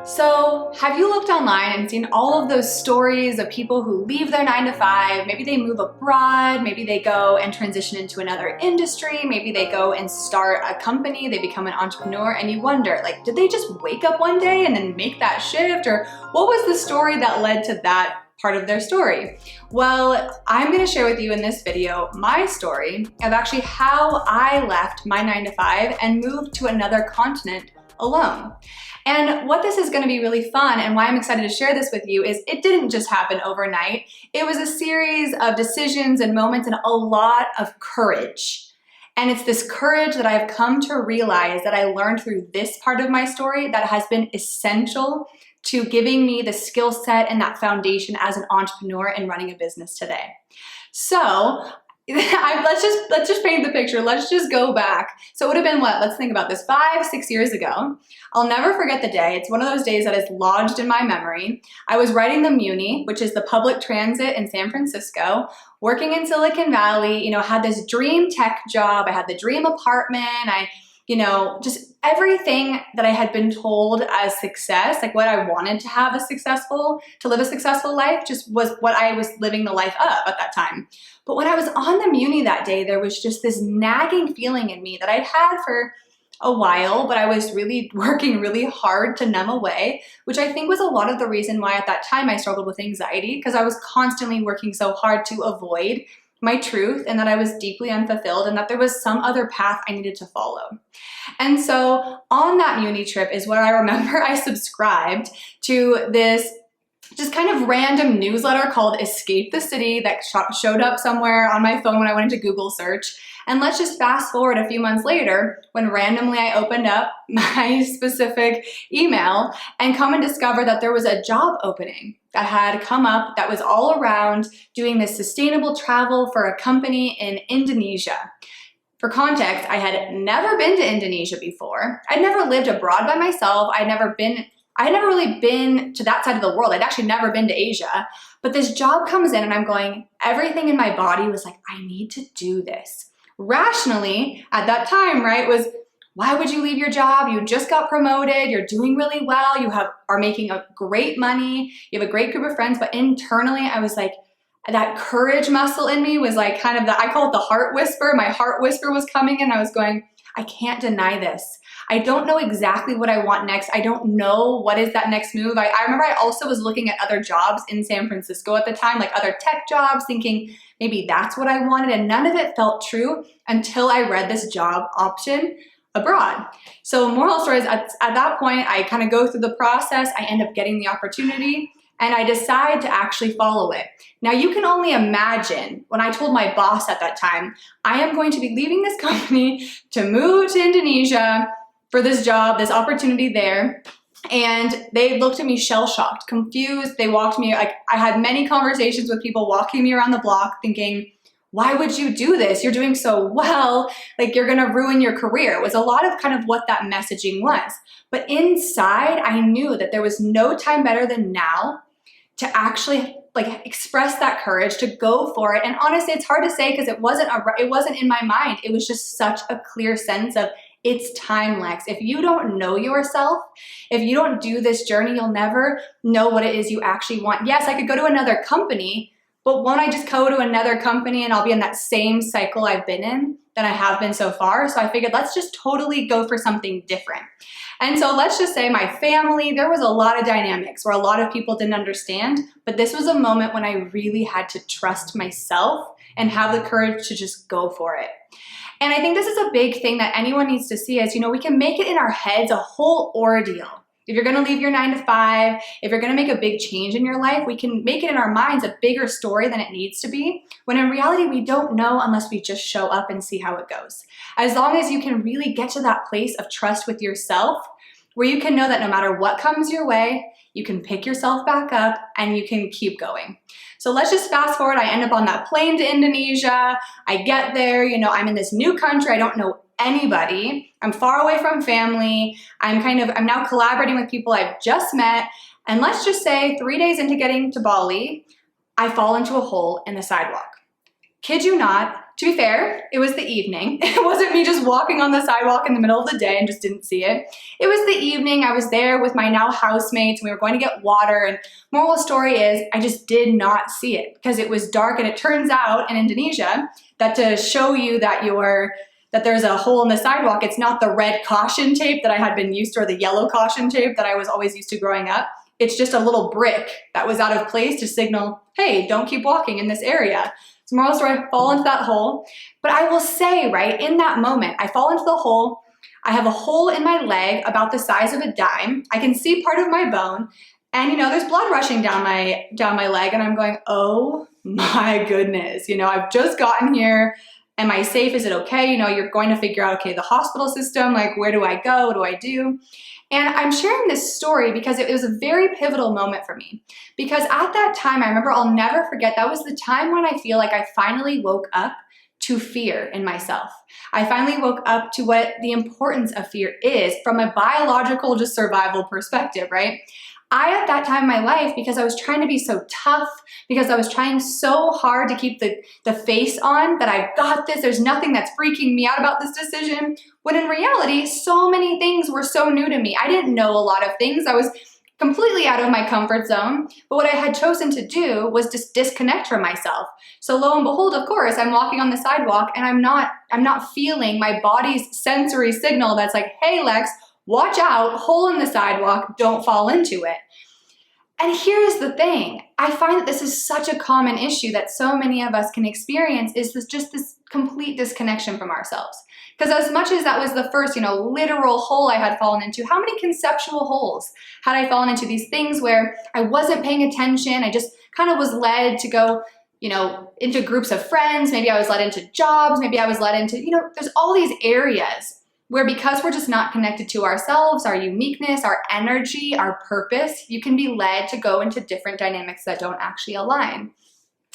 So, have you looked online and seen all of those stories of people who leave their 9 to 5, maybe they move abroad, maybe they go and transition into another industry, maybe they go and start a company, they become an entrepreneur, and you wonder, like, did they just wake up one day and then make that shift? Or what was the story that led to that part of their story? Well, I'm gonna share with you in this video my story of actually how I left my 9 to 5 and moved to another continent alone. And what this is going to be really fun and why I'm excited to share this with you is it didn't just happen overnight. It was a series of decisions and moments and a lot of courage. And it's this courage that I've come to realize that I learned through this part of my story that has been essential to giving me the skill set and that foundation as an entrepreneur and running a business today. So let's just paint the picture. Let's just go back. So it would have been what? Let's think about this. 5-6 years ago. I'll never forget the day. It's one of those days that is lodged in my memory. I was riding the Muni, which is the public transit in San Francisco, working in Silicon Valley, had this dream tech job. I had the dream apartment. Just everything that I had been told as success, like what I wanted to have to live a successful life, just was what I was living the life of at that time. But when I was on the Muni that day, there was just this nagging feeling in me that I'd had for a while, but I was really working really hard to numb away, which I think was a lot of the reason why at that time I struggled with anxiety, because I was constantly working so hard to avoid my truth and that I was deeply unfulfilled and that there was some other path I needed to follow. And so on that Muni trip is where I remember I subscribed to this just kind of random newsletter called Escape the City that showed up somewhere on my phone when I went into Google search. And let's just fast forward a few months later when randomly I opened up my specific email and come and discover that there was a job opening that had come up that was all around doing this sustainable travel for a company in Indonesia. For context, I had never been to Indonesia before. I'd never lived abroad by myself. I had never really been to that side of the world. I'd actually never been to Asia. But this job comes in and I'm going, everything in my body was like, I need to do this. Rationally, at that time, right, was why would you leave your job? You just got promoted, you're doing really well, you are making a great money, you have a great group of friends, but internally I was like, that courage muscle in me was like kind of I call it the heart whisper. My heart whisper was coming in. I was going, I can't deny this. I don't know exactly what I want next. I don't know what is that next move. I remember I also was looking at other jobs in San Francisco at the time, like other tech jobs, thinking maybe that's what I wanted. And none of it felt true until I read this job option abroad. So moral story is at that point, I kind of go through the process. I end up getting the opportunity and I decide to actually follow it. Now you can only imagine when I told my boss at that time, I am going to be leaving this company to move to Indonesia for this job, this opportunity there. And they looked at me shell-shocked, confused. They walked me, I had many conversations with people walking me around the block thinking, why would you do this? You're doing so well, like you're gonna ruin your career. It was a lot of kind of what that messaging was. But inside, I knew that there was no time better than now to actually express that courage, to go for it. And honestly, it's hard to say because it wasn't in my mind. It was just such a clear sense of it's time, Lex. If you don't know yourself, if you don't do this journey, you'll never know what it is you actually want. Yes, I could go to another company, but won't I just go to another company and I'll be in that same cycle I've been in that I have been so far? So I figured let's just totally go for something different. And so let's just say my family, there was a lot of dynamics where a lot of people didn't understand, but this was a moment when I really had to trust myself and have the courage to just go for it. And I think this is a big thing that anyone needs to see is, we can make it in our heads a whole ordeal. If you're gonna leave your 9 to 5, if you're gonna make a big change in your life, we can make it in our minds a bigger story than it needs to be, when in reality, we don't know unless we just show up and see how it goes. As long as you can really get to that place of trust with yourself, where you can know that no matter what comes your way, you can pick yourself back up and you can keep going. So let's just fast forward. I end up on that plane to Indonesia. I get there, I'm in this new country. I don't know anybody. I'm far away from family. I'm now collaborating with people I've just met. And let's just say 3 days into getting to Bali, I fall into a hole in the sidewalk. Kid you not, To be fair, it was the evening. It wasn't me just walking on the sidewalk in the middle of the day and just didn't see it. It was the evening. I was there with my now housemates and we were going to get water, and moral of the story is I just did not see it because it was dark. And it turns out in Indonesia that to show you that there's a hole in the sidewalk, it's not the red caution tape that I had been used to or the yellow caution tape that I was always used to growing up. It's just a little brick that was out of place to signal, hey, don't keep walking in this area. So moral of the story, I fall into that hole. But I will say, right, in that moment, I fall into the hole. I have a hole in my leg about the size of a dime. I can see part of my bone. And, there's blood rushing down my leg. And I'm going, oh my goodness. I've just gotten here. Am I safe? Is it okay? You're going to figure out, okay, the hospital system, like, where do I go? What do I do? And I'm sharing this story because it was a very pivotal moment for me. Because at that time, I remember, I'll never forget, that was the time when I feel like I finally woke up to fear in myself. I finally woke up to what the importance of fear is from a biological, just survival perspective, right? At that time in my life, because I was trying to be so tough, because I was trying so hard to keep the face on that I've got this, there's nothing that's freaking me out about this decision, when in reality, so many things were so new to me. I didn't know a lot of things. I was completely out of my comfort zone, but what I had chosen to do was just disconnect from myself. So lo and behold, of course, I'm walking on the sidewalk and I'm not feeling my body's sensory signal that's like, hey Lex, watch out, hole in the sidewalk, don't fall into it. And here's the thing, I find that this is such a common issue that so many of us can experience, is this complete disconnection from ourselves. Because as much as that was the first, literal hole I had fallen into, how many conceptual holes had I fallen into? These things where I wasn't paying attention, I just kind of was led to go, into groups of friends, maybe I was led into jobs, maybe I was led into, there's all these areas where because we're just not connected to ourselves, our uniqueness, our energy, our purpose, you can be led to go into different dynamics that don't actually align.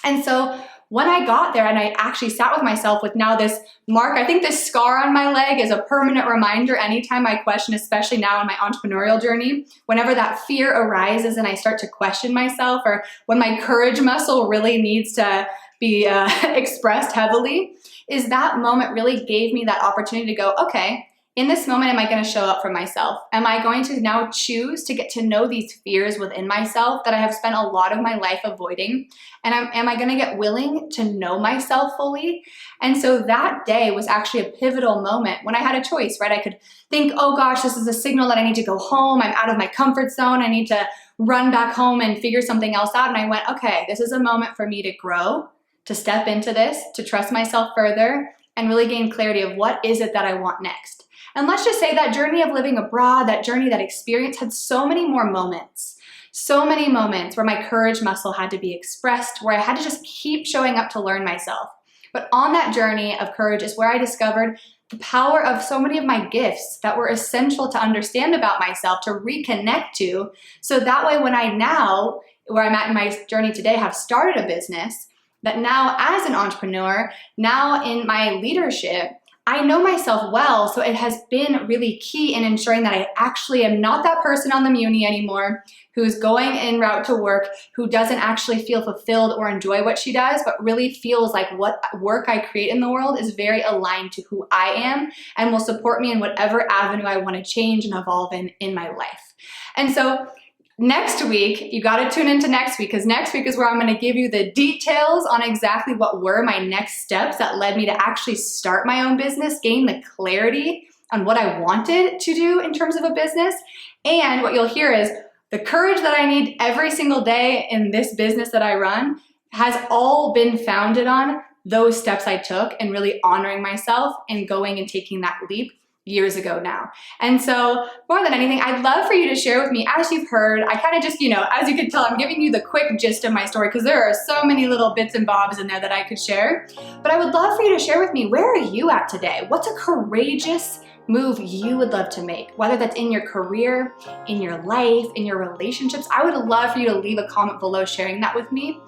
And so when I got there and I actually sat with myself with now this mark, I think this scar on my leg is a permanent reminder anytime I question, especially now in my entrepreneurial journey, whenever that fear arises and I start to question myself, or when my courage muscle really needs to be expressed heavily, is that moment really gave me that opportunity to go, okay, in this moment, am I going to show up for myself? Am I going to now choose to get to know these fears within myself that I have spent a lot of my life avoiding? And am I going to get willing to know myself fully? And so that day was actually a pivotal moment when I had a choice, right? I could think, oh gosh, this is a signal that I need to go home. I'm out of my comfort zone. I need to run back home and figure something else out. And I went, okay, this is a moment for me to grow, to step into this, to trust myself further, and really gain clarity of what is it that I want next. And let's just say that journey of living abroad, that journey, that experience had so many more moments. So many moments where my courage muscle had to be expressed, where I had to just keep showing up to learn myself. But on that journey of courage is where I discovered the power of so many of my gifts that were essential to understand about myself, to reconnect to. So that way when I now, where I'm at in my journey today, have started a business, that now as an entrepreneur, now in my leadership, I know myself well, so it has been really key in ensuring that I actually am not that person on the Muni anymore who's going en route to work, who doesn't actually feel fulfilled or enjoy what she does, but really feels like what work I create in the world is very aligned to who I am and will support me in whatever avenue I want to change and evolve in my life. And so next week, you got to tune into next week, because next week is where I'm going to give you the details on exactly what were my next steps that led me to actually start my own business, gain the clarity on what I wanted to do in terms of a business. And what you'll hear is the courage that I need every single day in this business that I run has all been founded on those steps I took and really honoring myself and going and taking that leap years ago now. And so more than anything, I'd love for you to share with me, as you've heard, I kind of just, as you can tell, I'm giving you the quick gist of my story because there are so many little bits and bobs in there that I could share. But I would love for you to share with me, where are you at today? What's a courageous, move you would love to make, whether that's in your career, in your life, in your relationships. I would love for you to leave a comment below sharing that with me.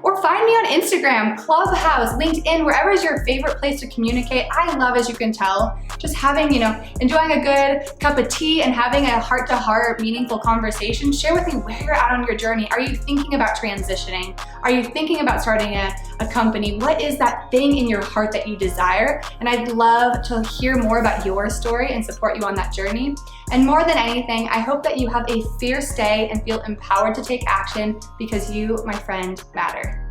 Or find me on Instagram, Clubhouse, LinkedIn, wherever is your favorite place to communicate. I love, as you can tell, just having, enjoying a good cup of tea and having a heart-to-heart, meaningful conversation. Share with me where you're at on your journey. Are you thinking about transitioning? Are you thinking about starting a company? What is that thing in your heart that you desire? And I'd love to hear more about your story and support you on that journey. And more than anything, I hope that you have a fierce day and feel empowered to take action, because you, my friend, matter.